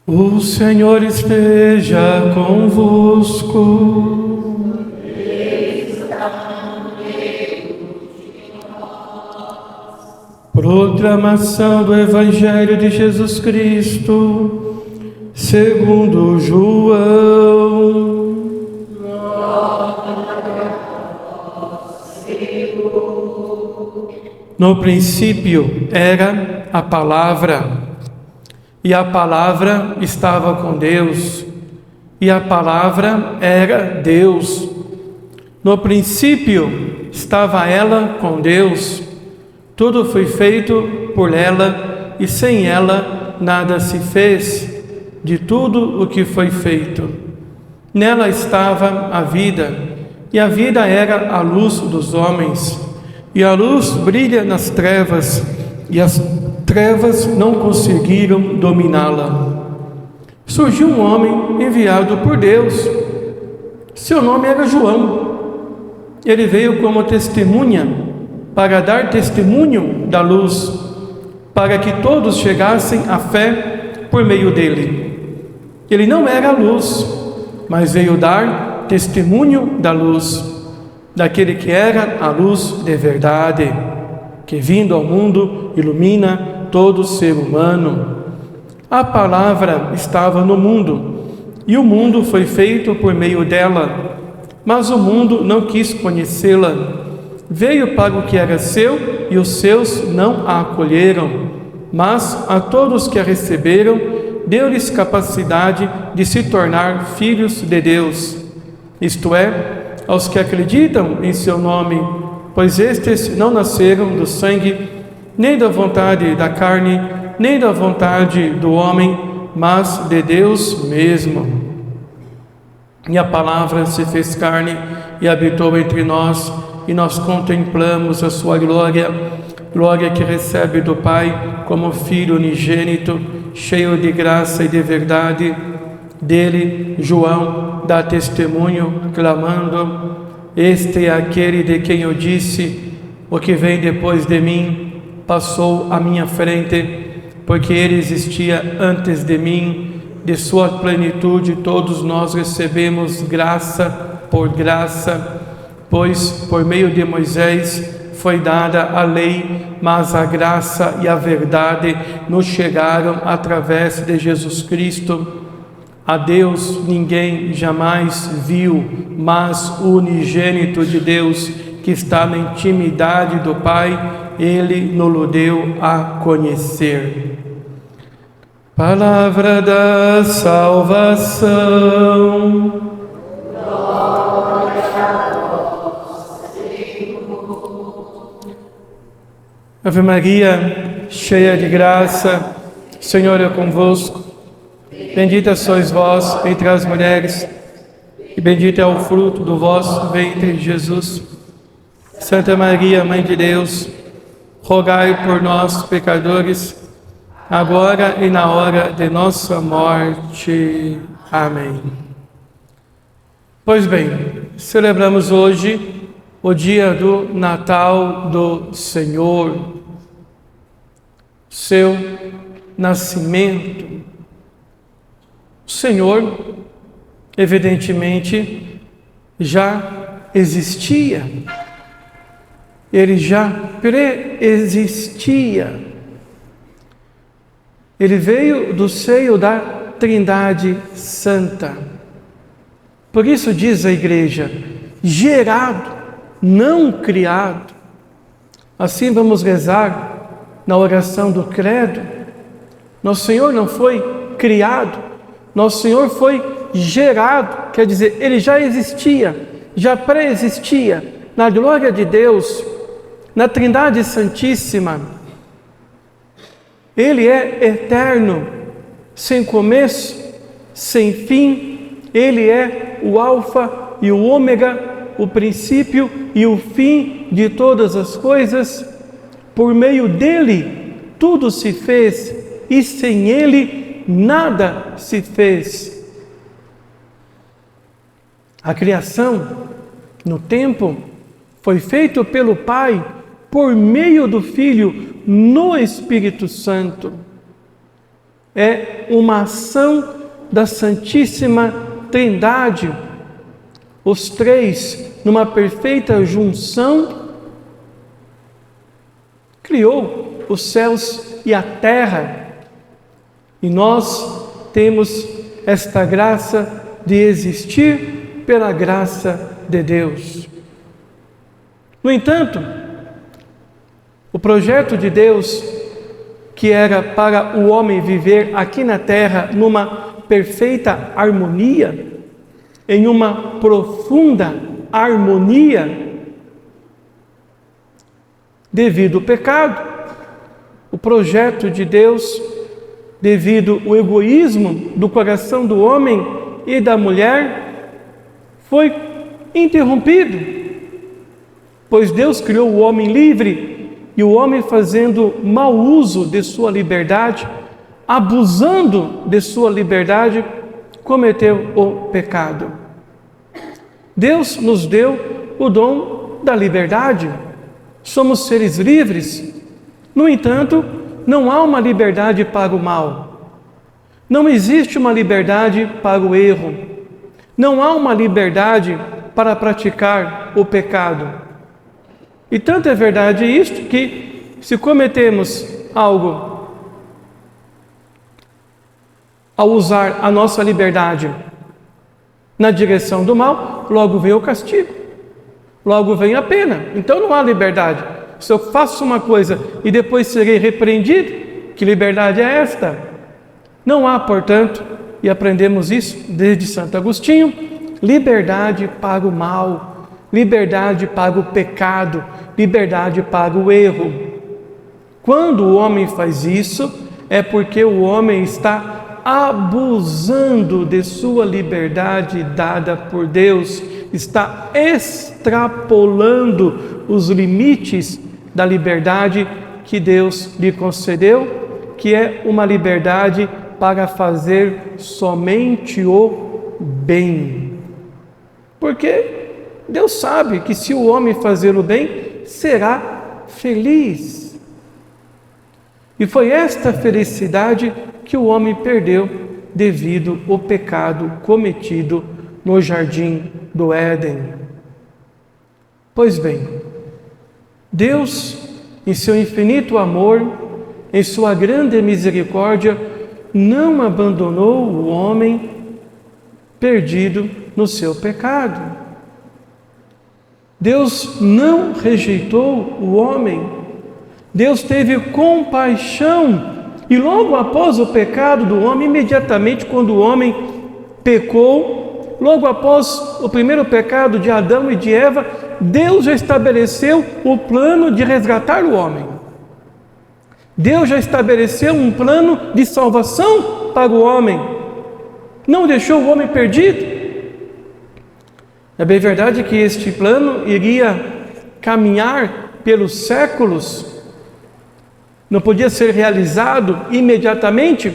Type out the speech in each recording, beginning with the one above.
O Senhor esteja convosco. Proclamação do Evangelho de Jesus Cristo, segundo João. No princípio era a palavra, e a palavra estava com Deus, e a palavra era Deus. No princípio estava ela com Deus. Tudo foi feito por ela, e sem ela nada se fez de tudo o que foi feito. Nela estava a vida, e a vida era a luz dos homens. E a luz brilha nas trevas, e as trevas não conseguiram dominá-la. Surgiu um homem enviado por Deus. Seu nome era João. Ele veio como testemunha, para dar testemunho da luz, para que todos chegassem à fé por meio dele. Ele não era a luz, mas veio dar testemunho da luz, daquele que era a luz de verdade, que vindo ao mundo ilumina todo ser humano. A palavra estava no mundo, e o mundo foi feito por meio dela, mas o mundo não quis conhecê-la. Veio para o que era seu, e os seus não a acolheram, mas a todos que a receberam, deu-lhes capacidade de se tornar filhos de Deus, isto é, aos que acreditam em seu nome, pois estes não nasceram do sangue, nem da vontade da carne, nem da vontade do homem, mas de Deus mesmo. E a palavra se fez carne e habitou entre nós, e nós contemplamos a sua glória, glória que recebe do Pai como Filho unigênito, cheio de graça e de verdade. Dele, João dá testemunho, clamando: este é aquele de quem eu disse, o que vem depois de mim passou à minha frente, porque ele existia antes de mim. De sua plenitude todos nós recebemos graça por graça, pois por meio de Moisés foi dada a lei, mas a graça e a verdade nos chegaram através de Jesus Cristo. A Deus ninguém jamais viu, mas o unigênito de Deus, que está na intimidade do Pai, Ele nos deu a conhecer. Palavra da salvação. Ave Maria, cheia de graça, o Senhor é convosco. Bendita sois vós entre as mulheres, e bendito é o fruto do vosso ventre, Jesus. Santa Maria, Mãe de Deus, rogai por nós, pecadores, agora e na hora de nossa morte. Amém. Pois bem, celebramos hoje o dia do Natal do Senhor, seu nascimento. O Senhor, evidentemente, já existia, Ele já preexistia. Ele veio do seio da Trindade Santa. Por isso diz a Igreja, gerado, não criado. Assim vamos rezar na oração do Credo. Nosso Senhor não foi criado, Nosso Senhor foi gerado, quer dizer, Ele já existia, já pré-existia na glória de Deus, na Trindade Santíssima. Ele é eterno, sem começo, sem fim. Ele é o Alfa e o Ômega, o princípio e o fim de todas as coisas. Por meio dele, tudo se fez, e sem ele, nada se fez. A criação, no tempo, foi feita pelo Pai, por meio do Filho, no Espírito Santo. é uma ação da Santíssima Trindade, os três, numa perfeita junção, criou os céus e a terra. E nós temos esta graça de existir pela graça de Deus. No entanto, o projeto de Deus, que era para o homem viver aqui na terra numa perfeita harmonia, em uma profunda harmonia, devido ao pecado, o projeto de Deus, devido ao egoísmo do coração do homem e da mulher, foi interrompido. Pois Deus criou o homem livre e o homem, fazendo mau uso de sua liberdade, abusando de sua liberdade, cometeu o pecado. Deus nos deu o dom da liberdade. Somos seres livres. No entanto, não há uma liberdade para o mal. Não existe uma liberdade para o erro. Não há uma liberdade para praticar o pecado. E tanto é verdade isto que, se cometemos algo ao usar a nossa liberdade na direção do mal, logo vem o castigo, logo vem a pena. Então não há liberdade. Se eu faço uma coisa e depois serei repreendido, que liberdade é esta? Não há, portanto, e aprendemos isso desde Santo Agostinho, liberdade para o mal, liberdade para o pecado, liberdade para o erro. Quando o homem faz isso, é porque o homem está abusando de sua liberdade dada por Deus, está extrapolando os limites da liberdade que Deus lhe concedeu, que é uma liberdade para fazer somente o bem. Porque Deus sabe que se o homem fazer o bem, será feliz. E foi esta felicidade que o homem perdeu devido ao pecado cometido no jardim do Éden. Pois bem, Deus, em seu infinito amor, em sua grande misericórdia, não abandonou o homem perdido no seu pecado. Deus não rejeitou o homem. Deus teve compaixão. E logo após o pecado do homem, imediatamente quando o homem pecou, logo após o primeiro pecado de Adão e de Eva, Deus já estabeleceu o plano de resgatar o homem. Deus já estabeleceu um plano de salvação para o homem. Não deixou o homem perdido. É bem verdade que este plano iria caminhar pelos séculos. Não podia ser realizado imediatamente,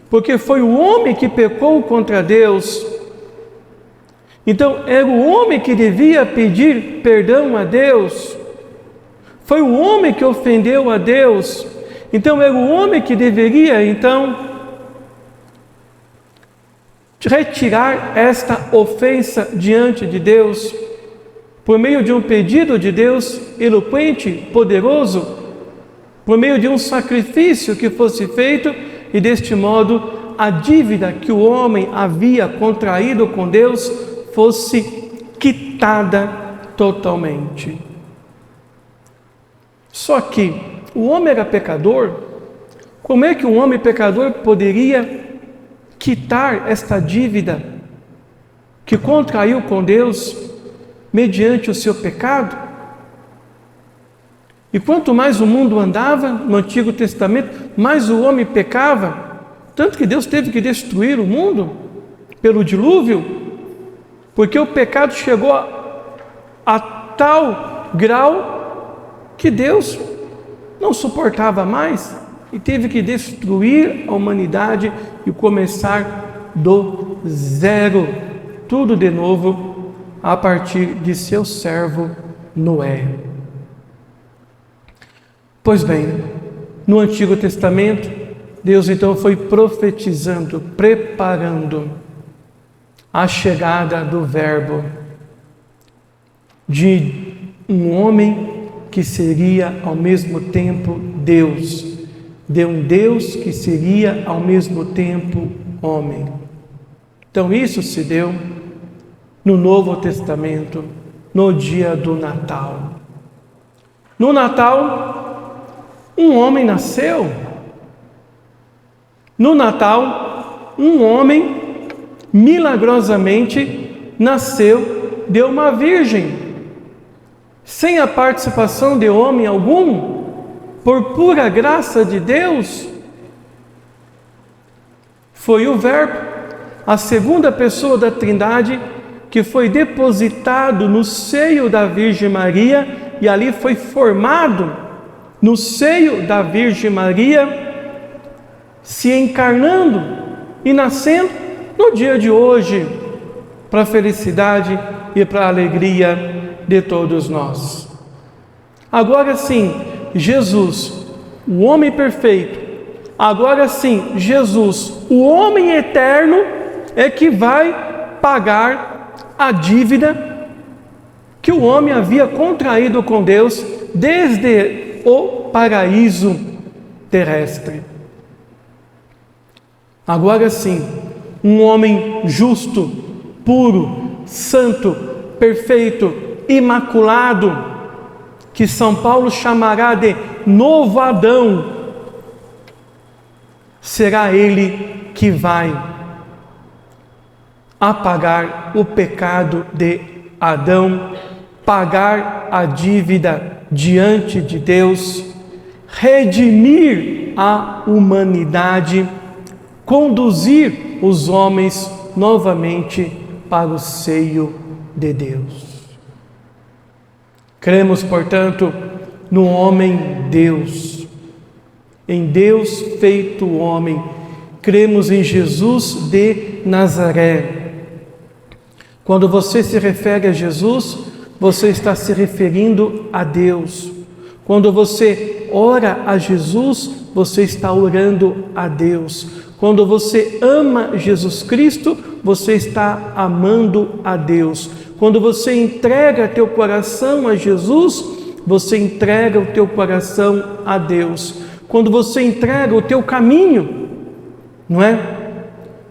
porque foi o homem que pecou contra Deus. Então, era o homem que devia pedir perdão a Deus. Foi o homem que ofendeu a Deus. Então, era o homem que deveria, então, retirar esta ofensa diante de Deus, por meio de um pedido de Deus eloquente, poderoso, por meio de um sacrifício que fosse feito, e deste modo a dívida que o homem havia contraído com Deus fosse quitada totalmente. Só que o homem era pecador. Como é que um homem pecador poderia quitar esta dívida que contraiu com Deus mediante o seu pecado? E quanto mais o mundo andava no Antigo Testamento, mais o homem pecava, tanto que Deus teve que destruir o mundo pelo dilúvio, porque o pecado chegou a tal grau que Deus não suportava mais e teve que destruir a humanidade e começar do zero, tudo de novo, a partir de seu servo Noé. Pois bem, no Antigo Testamento, Deus então foi profetizando, preparando a chegada do Verbo, de um homem que seria ao mesmo tempo Deus, de um Deus que seria ao mesmo tempo homem. Então isso se deu no Novo Testamento, no dia do Natal. No Natal, um homem nasceu. No Natal, um homem milagrosamente nasceu de uma virgem, sem a participação de homem algum, por pura graça de Deus. Foi o Verbo, a segunda pessoa da Trindade, que foi depositado no seio da Virgem Maria e ali foi formado no seio da Virgem Maria, se encarnando e nascendo no dia de hoje, para a felicidade e para a alegria de todos nós. Agora sim, Jesus, o homem perfeito, agora sim, Jesus, o homem eterno, é que vai pagar a dívida que o homem havia contraído com Deus desde o paraíso terrestre. Agora sim, um homem justo, puro, santo, perfeito, imaculado, que São Paulo chamará de novo Adão, será ele que vai apagar o pecado de Adão, pagar a dívida diante de Deus, redimir a humanidade, conduzir os homens novamente para o seio de Deus. Cremos, portanto, no homem Deus, em Deus feito homem. Cremos em Jesus de Nazaré. Quando você se refere a Jesus, você está se referindo a Deus. Quando você ora a Jesus, você está orando a Deus. Quando você ama Jesus Cristo, você está amando a Deus. Quando você entrega teu coração a Jesus, você entrega o teu coração a Deus. Quando você entrega o teu caminho, não é?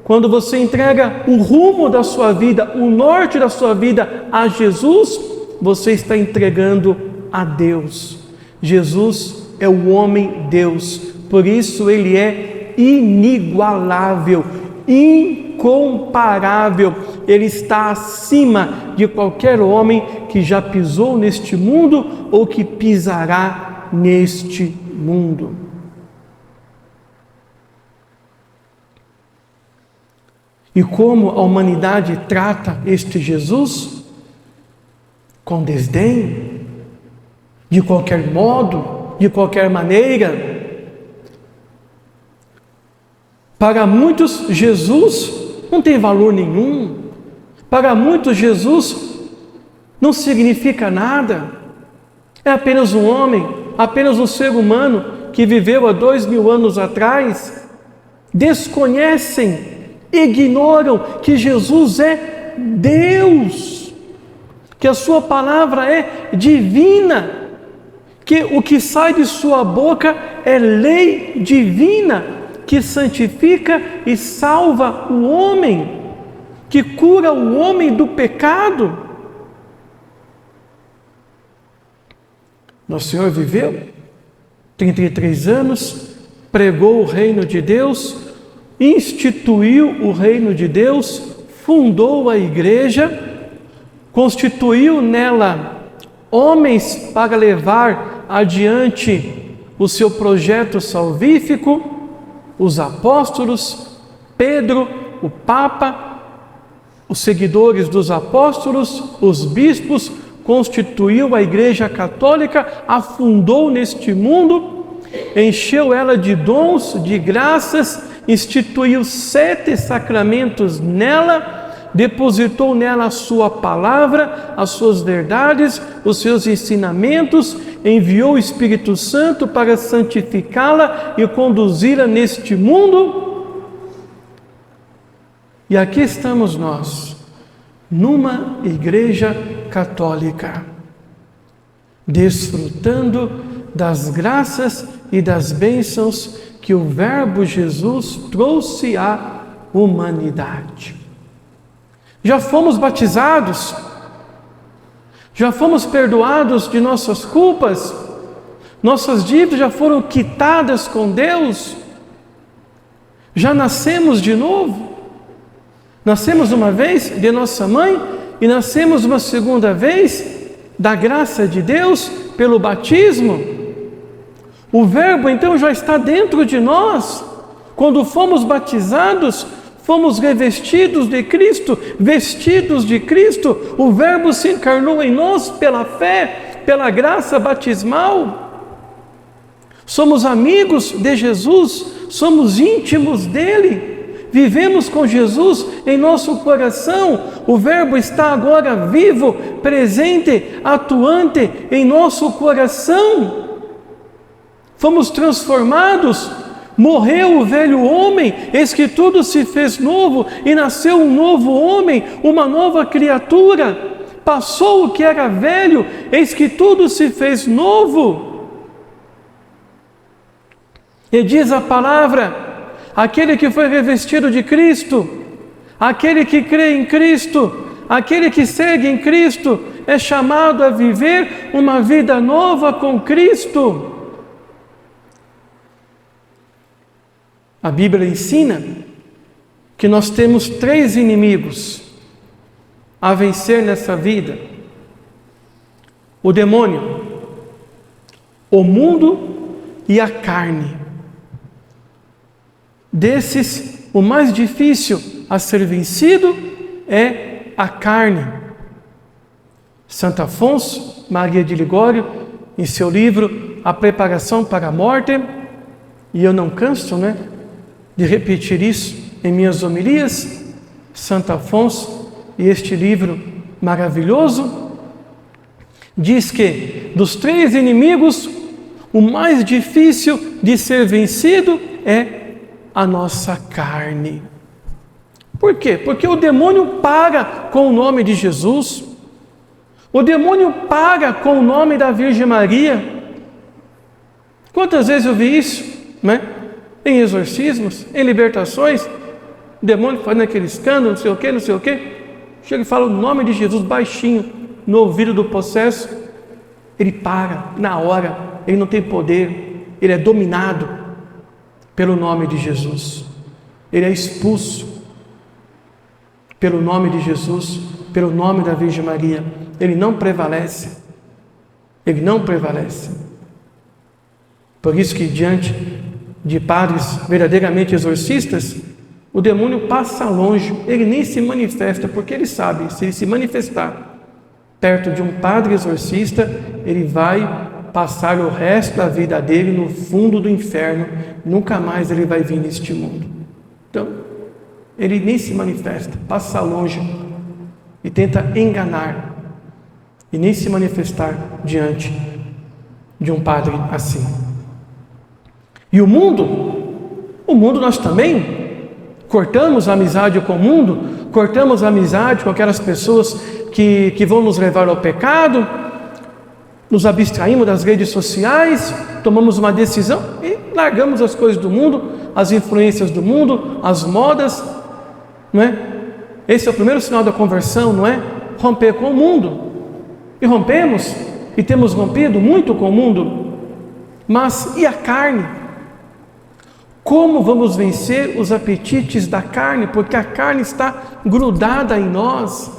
Quando você entrega o rumo da sua vida, o norte da sua vida a Jesus, você está entregando a Deus. Jesus é o homem Deus, por isso ele é inigualável, incomparável. Ele está acima de qualquer homem que já pisou neste mundo ou que pisará neste mundo. E como a humanidade trata este Jesus? Com desdém, de qualquer modo, de qualquer maneira. Para muitos, Jesus não tem valor nenhum. Para muitos, Jesus não significa nada. É apenas um homem, apenas um ser humano que viveu há 2000 anos atrás. Desconhecem, ignoram que Jesus é Deus, que a sua palavra é divina, que o que sai de sua boca é lei divina, que santifica e salva o homem, que cura o homem do pecado. Nosso Senhor viveu 33 anos, pregou o reino de Deus, instituiu o reino de Deus, fundou a igreja, constituiu nela homens para levar adiante o seu projeto salvífico, os apóstolos, Pedro, o Papa, os seguidores dos apóstolos, os bispos, constituiu a igreja católica, afundou neste mundo, encheu ela de dons, de graças, instituiu 7 sacramentos nela, depositou nela a sua palavra, as suas verdades, os seus ensinamentos, enviou o Espírito Santo para santificá-la e conduzi-la neste mundo. E aqui estamos nós, numa igreja católica, desfrutando das graças e das bênçãos que o Verbo Jesus trouxe à humanidade. Já fomos batizados, já fomos perdoados de nossas culpas, nossas dívidas já foram quitadas com Deus, já nascemos de novo. Nascemos uma vez de nossa mãe e nascemos uma segunda vez da graça de Deus pelo batismo. O Verbo então já está dentro de nós. Quando fomos batizados, fomos revestidos de Cristo, vestidos de Cristo. O Verbo se encarnou em nós pela fé, pela graça batismal. Somos amigos de Jesus, somos íntimos dele. Vivemos com Jesus em nosso coração. O Verbo está agora vivo, presente, atuante em nosso coração. Fomos transformados. Morreu o velho homem, eis que tudo se fez novo, e nasceu um novo homem, uma nova criatura. Passou o que era velho, eis que tudo se fez novo. E diz a palavra: aquele que foi revestido de Cristo, aquele que crê em Cristo, aquele que segue em Cristo, é chamado a viver uma vida nova com Cristo. A Bíblia ensina que nós temos 3 inimigos a vencer nessa vida: o demônio, o mundo e a carne. Desses, o mais difícil a ser vencido é a carne. Santo Afonso Maria de Ligório, em seu livro A Preparação para a Morte, e eu não canso, de repetir isso em minhas homilias, Santo Afonso, e este livro maravilhoso, diz que dos 3 inimigos, o mais difícil de ser vencido é a nossa carne. Por quê? Porque o demônio paga com o nome de Jesus, o demônio paga com o nome da Virgem Maria. Quantas vezes eu vi isso, em exorcismos, em libertações, o demônio fazendo aquele escândalo, não sei o quê, chega e fala o nome de Jesus baixinho no ouvido do possesso, ele para na hora, ele não tem poder, ele é dominado pelo nome de Jesus, ele é expulso pelo nome de Jesus, pelo nome da Virgem Maria, ele não prevalece, por isso que diante de padres verdadeiramente exorcistas, o demônio passa longe, ele nem se manifesta, porque ele sabe, se ele se manifestar perto de um padre exorcista, ele vai passar o resto da vida dele no fundo do inferno, nunca mais ele vai vir neste mundo. Então, ele nem se manifesta, passa longe e tenta enganar, e nem se manifestar diante de um padre assim. E o mundo nós também cortamos a amizade com o mundo, cortamos a amizade com aquelas pessoas que vão nos levar ao pecado, nos abstraímos das redes sociais, tomamos uma decisão e largamos as coisas do mundo, as influências do mundo, as modas, Esse é o primeiro sinal da conversão, Romper com o mundo. E rompemos, e temos rompido muito com o mundo. Mas e a carne? Como vamos vencer os apetites da carne? Porque a carne está grudada em nós.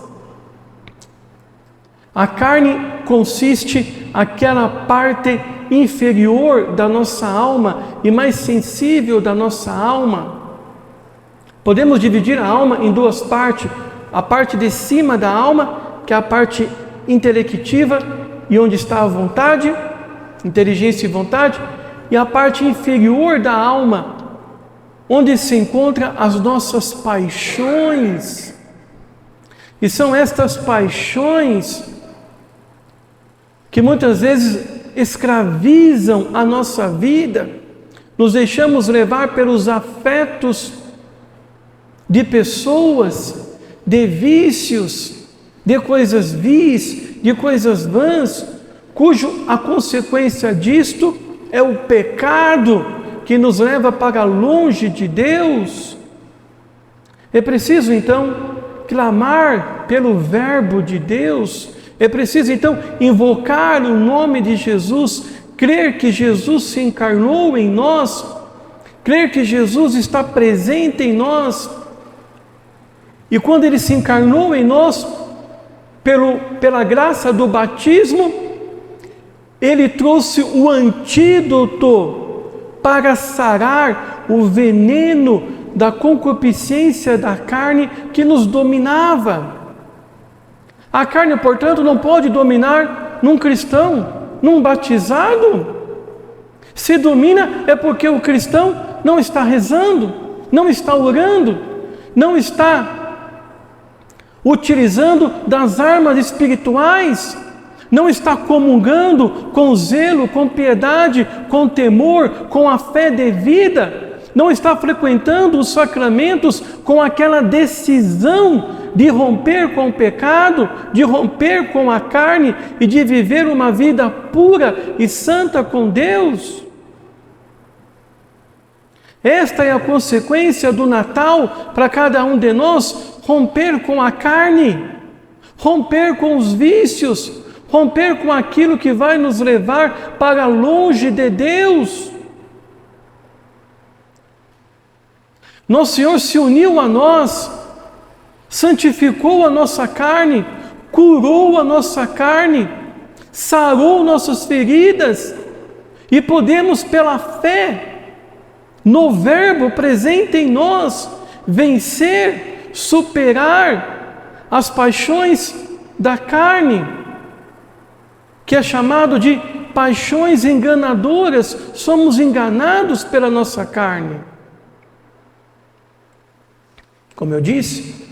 A carne consiste aquela parte inferior da nossa alma e mais sensível da nossa alma. Podemos dividir a alma em 2 partes. A parte de cima da alma, que é a parte intelectiva e onde está a vontade, inteligência e vontade, e a parte inferior da alma, onde se encontram as nossas paixões. E são estas paixões que muitas vezes escravizam a nossa vida. Nos deixamos levar pelos afetos de pessoas, de vícios, de coisas vis, de coisas vãs, cujo a consequência disto é o pecado que nos leva para longe de Deus. É preciso então clamar pelo verbo de Deus, é preciso então invocar o nome de Jesus, crer que Jesus se encarnou em nós, crer que Jesus está presente em nós. E quando Ele se encarnou em nós, pela graça do batismo, Ele trouxe o antídoto para sarar o veneno da concupiscência da carne que nos dominava. A carne, portanto, não pode dominar num cristão, num batizado. Se domina é porque o cristão não está rezando, não está orando, não está utilizando das armas espirituais, não está comungando com zelo, com piedade, com temor, com a fé devida, não está frequentando os sacramentos com aquela decisão de romper com o pecado, de romper com a carne e de viver uma vida pura e santa com Deus. Esta é a consequência do Natal para cada um de nós: romper com a carne, romper com os vícios, romper com aquilo que vai nos levar para longe de Deus. Nosso Senhor se uniu a nós, santificou a nossa carne, curou a nossa carne, sarou nossas feridas, e podemos, pela fé no Verbo presente em nós, vencer, superar as paixões da carne, que é chamado de paixões enganadoras. Somos enganados pela nossa carne. Como eu disse,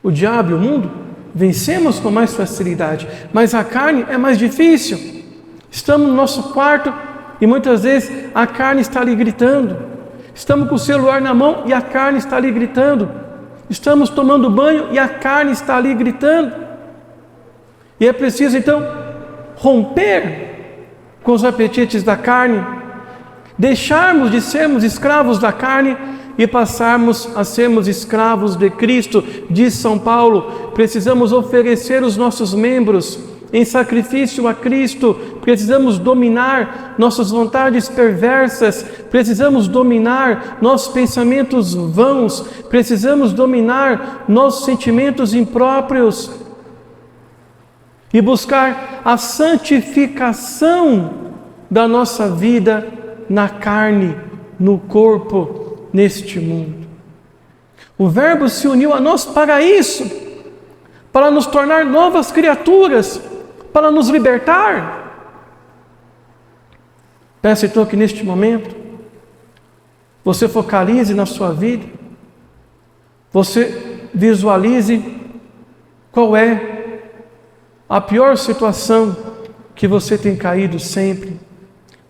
o diabo e o mundo vencemos com mais facilidade, mas a carne é mais difícil. Estamos no nosso quarto e muitas vezes a carne está ali gritando. Estamos com o celular na mão e a carne está ali gritando. Estamos tomando banho e a carne está ali gritando. E é preciso então romper com os apetites da carne, deixarmos de sermos escravos da carne e passarmos a sermos escravos de Cristo. Diz São Paulo: precisamos oferecer os nossos membros em sacrifício a Cristo, precisamos dominar nossas vontades perversas, precisamos dominar nossos pensamentos vãos, precisamos dominar nossos sentimentos impróprios e buscar a santificação da nossa vida na carne, no corpo, neste mundo. O Verbo se uniu a nós para isso, para nos tornar novas criaturas, para nos libertar. Peço então que neste momento você focalize na sua vida, você visualize qual é a pior situação que você tem caído sempre,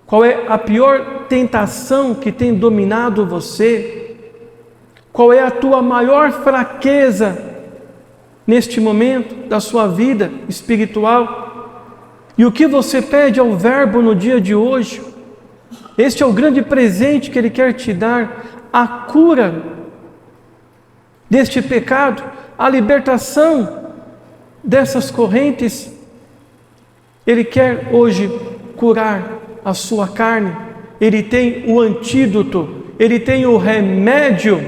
qual é a pior tentação que tem dominado você, qual é a tua maior fraqueza neste momento da sua vida espiritual, e o que você pede ao Verbo no dia de hoje. Este é o grande presente que Ele quer te dar: a cura deste pecado, a libertação dessas correntes. Ele quer hoje curar a sua carne. Ele tem o antídoto, Ele tem o remédio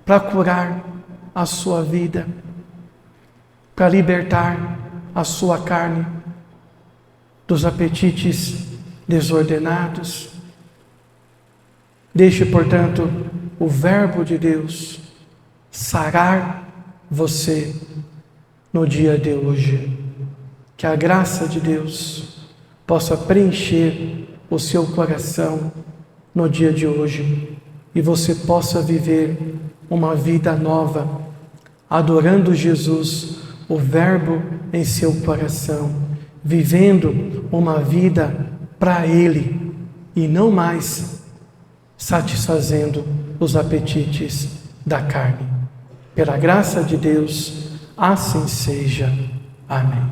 para curar a sua vida, para libertar a sua carne dos apetites desordenados. Deixe, portanto, o Verbo de Deus sarar você no dia de hoje. Que a graça de Deus possa preencher o seu coração no dia de hoje e você possa viver uma vida nova, adorando Jesus, o Verbo em seu coração, vivendo uma vida para Ele e não mais satisfazendo os apetites da carne. Pela graça de Deus, assim seja. Amém.